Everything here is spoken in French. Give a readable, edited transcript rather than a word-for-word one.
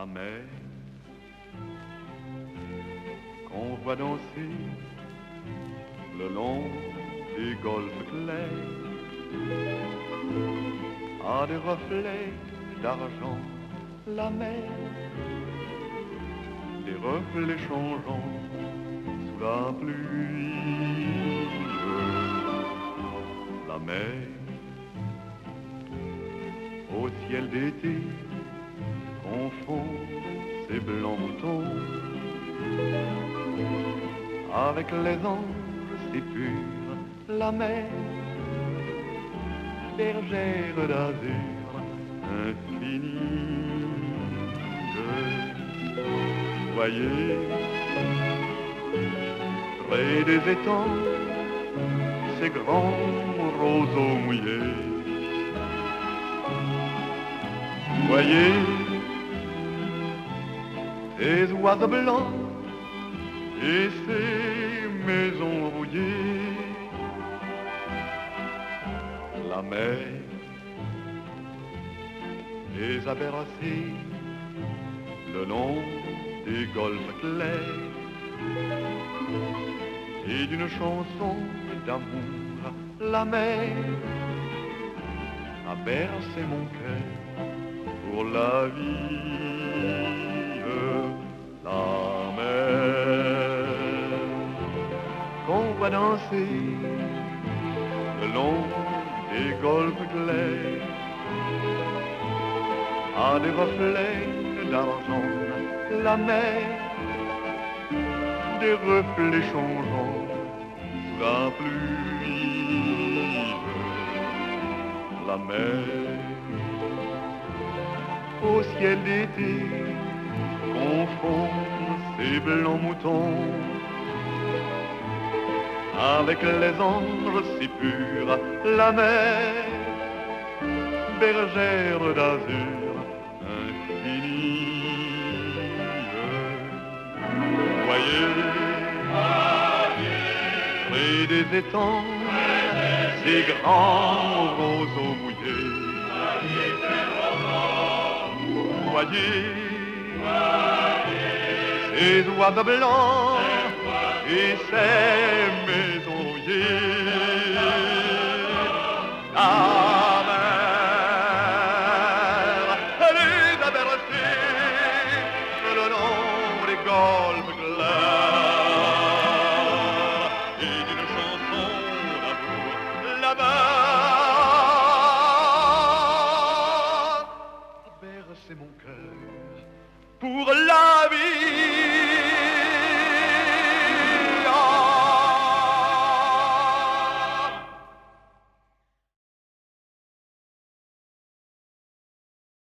la mer qu'on voit danser le long des golfes clairs a des reflets d'argent, la mer, des reflets changeants sous la pluie. La mer au ciel d'été confond ses blancs moutons avec les anges si purs, la mer, bergère d'azur infinie. Voyez, près des étangs, ces grands roseaux mouillés. Voyez, ces oiseaux blancs et ces maisons rouillées. La mer les a bercés le long des golfes clairs et d'une chanson d'amour, la mer a bercé mon cœur pour la vie. La mer qu'on voit danser le long des golfes clairs a des reflets d'argent, la mer, des reflets changeants sous la pluie. La mer au ciel d'été confond ses blancs moutons avec les anges si purs, la mer, bergère d'azur infinie. Voyez, près des étangs, ces grands roseaux mouillés. Voyez, ces oiseaux blancs et ces maisons rouillées. La mer, elle les a bercés le long des golfes clairs et d'une chanson d'amour, la mer a bercé mon cœur pour la vie.